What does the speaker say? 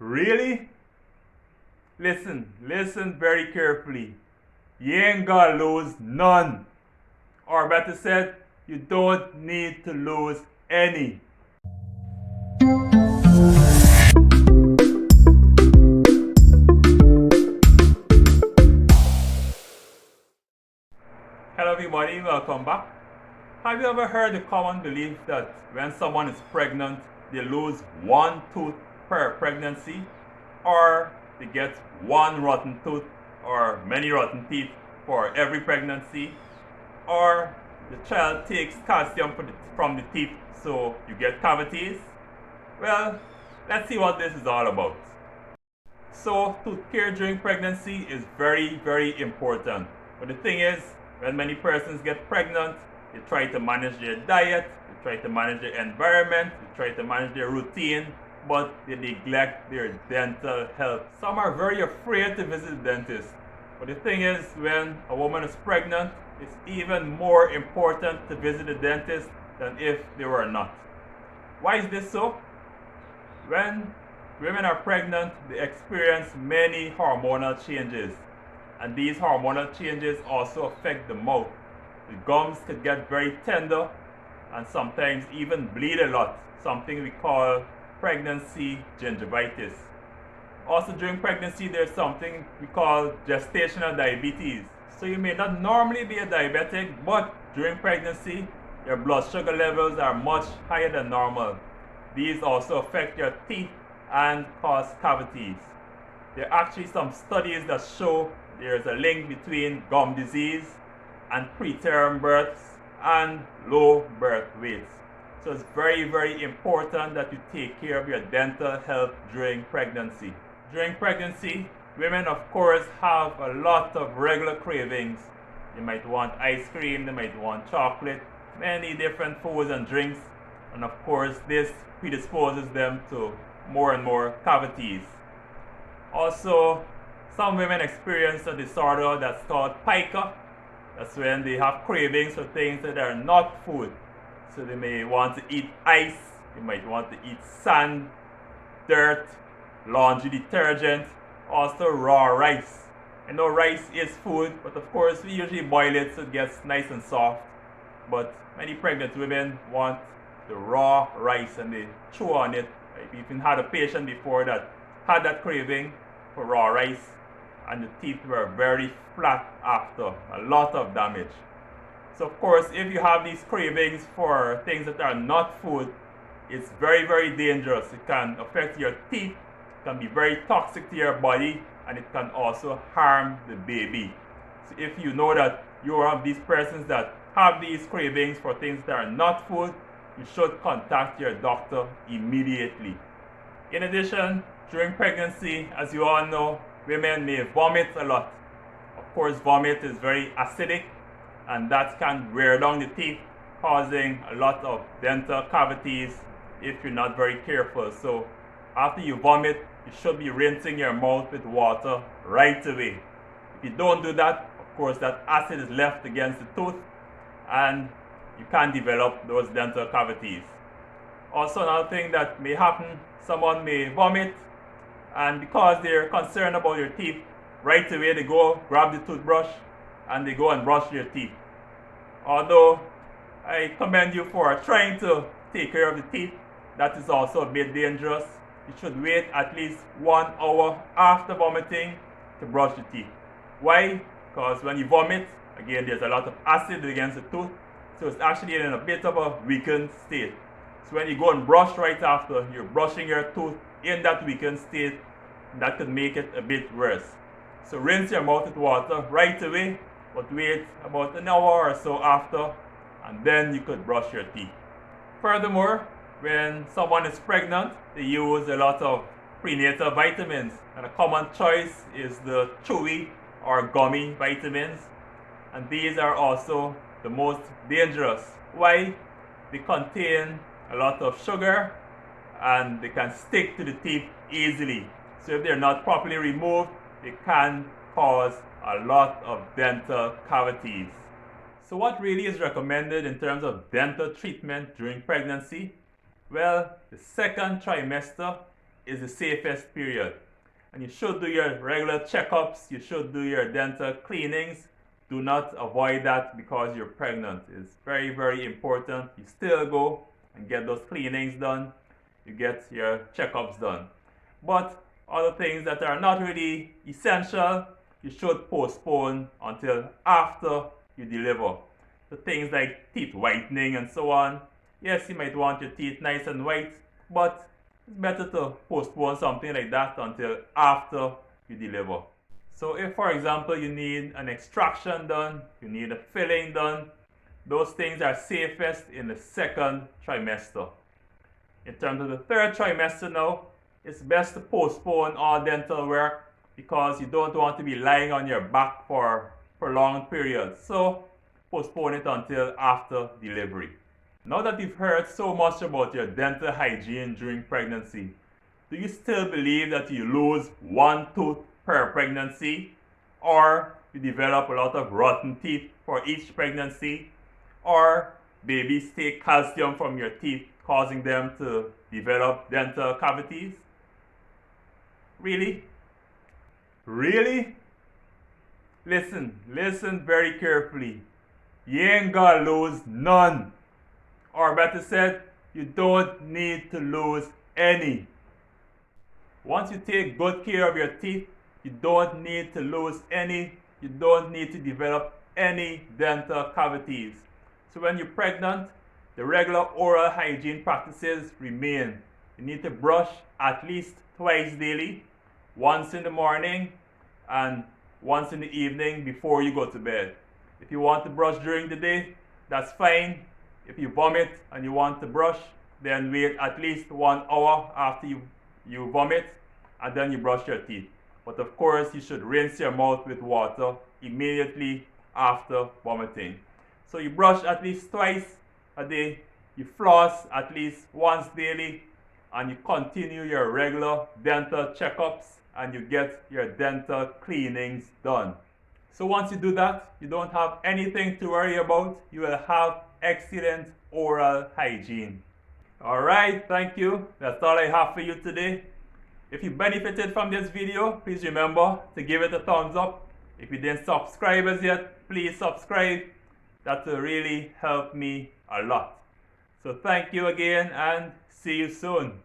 Really? Listen very carefully. You ain't gonna lose none. Or better said, you don't need to lose any. Hello everybody, welcome back. Have you ever heard the common belief that when someone is pregnant, they lose one tooth per pregnancy? Or they get one rotten tooth or many rotten teeth for every pregnancy? Or the child takes calcium from the teeth so you get cavities? Well, let's see what this is all about. So, tooth care during pregnancy is very important. But the thing is, when many persons get pregnant, they try to manage their diet, they try to manage their environment, they try to manage their routine, but they neglect their dental health. Some are very afraid to visit the dentist. But the thing is, when a woman is pregnant, it's even more important to visit the dentist than if they were not. Why is this so? When women are pregnant, they experience many hormonal changes. And these hormonal changes also affect the mouth. The gums could get very tender and sometimes even bleed a lot, something we call pregnancy gingivitis. Also during pregnancy, there's something we call gestational diabetes. So you may not normally be a diabetic, but during pregnancy, your blood sugar levels are much higher than normal. These also affect your teeth and cause cavities. There are actually some studies that show there's a link between gum disease and preterm births and low birth weights. So it's very important that you take care of your dental health during pregnancy. During pregnancy, women of course have a lot of regular cravings. They might want ice cream, they might want chocolate, many different foods and drinks, and of course this predisposes them to more and more cavities. Also, some women experience a disorder that's called pica. That's when they have cravings for things that are not food. So they may want to eat ice, they might want to eat sand, dirt, laundry detergent, also raw rice. I know rice is food, but of course we usually boil it so it gets nice and soft. But many pregnant women want the raw rice and they chew on it. I've even had a patient before that had that craving for raw rice and the teeth were very flat after, a lot of damage. So of course, if you have these cravings for things that are not food, it's very dangerous. It can affect your teeth, it can be very toxic to your body, and it can also harm the baby. So if you know that you are one of these persons that have these cravings for things that are not food, you should contact your doctor immediately. In addition, during pregnancy, as you all know, women may vomit a lot. Of course, vomit is very acidic and that can wear down the teeth, causing a lot of dental cavities if you're not very careful. So after you vomit, you should be rinsing your mouth with water right away. If you don't do that, of course that acid is left against the tooth and you can develop those dental cavities. Also, another thing that may happen, someone may vomit and because they're concerned about your teeth, right away they go grab the toothbrush and they go and brush their teeth. Although I commend you for trying to take care of the teeth, that is also a bit dangerous. You should wait at least 1 hour after vomiting to brush the teeth. Why? Because when you vomit, again there's a lot of acid against the tooth, so it's actually in a bit of a weakened state. So when you go and brush right after, you're brushing your tooth in that weakened state, that could make it a bit worse. So rinse your mouth with water right away, but wait about an hour or so after, and then you could brush your teeth. Furthermore, when someone is pregnant, they use a lot of prenatal vitamins, and a common choice is the chewy or gummy vitamins, and these are also the most dangerous. Why? They contain a lot of sugar and they can stick to the teeth easily. So if they're not properly removed, they can cause a lot of dental cavities. So what really is recommended in terms of dental treatment during pregnancy? Well, the second trimester is the safest period. And you should do your regular checkups, you should do your dental cleanings. Do not avoid that because you're pregnant. It's very, very important. You still go and get those cleanings done. You get your checkups done. But other things that are not really essential, you should postpone until after you deliver. So things like teeth whitening and so on. Yes, you might want your teeth nice and white, but it's better to postpone something like that until after you deliver. So if, for example, you need an extraction done, you need a filling done, those things are safest in the second trimester. In terms of the third trimester now, it's best to postpone all dental work because you don't want to be lying on your back for prolonged periods. So postpone it until after delivery. Now that you've heard so much about your dental hygiene during pregnancy, do you still believe that you lose one tooth per pregnancy, or you develop a lot of rotten teeth for each pregnancy, or babies take calcium from your teeth, causing them to develop dental cavities? Really? Really? Listen very carefully. You ain't gonna lose none. Or better said, you don't need to lose any. Once you take good care of your teeth, you don't need to lose any. You don't need to develop any dental cavities. So when you're pregnant, the regular oral hygiene practices remain. You need to brush at least twice daily, once in the morning and once in the evening before you go to bed. If you want to brush during the day, that's fine. If you vomit and you want to brush, then wait at least 1 hour after you vomit, and then you brush your teeth. But of course, you should rinse your mouth with water immediately after vomiting. So you brush at least twice a day, you floss at least once daily, and you continue your regular dental checkups and you get your dental cleanings done. So once you do that, you don't have anything to worry about. You will have excellent oral hygiene. Alright, thank you. That's all I have for you today. If you benefited from this video, please remember to give it a thumbs up. If you didn't subscribe as yet, please subscribe. That will really help me a lot. So thank you again and see you soon.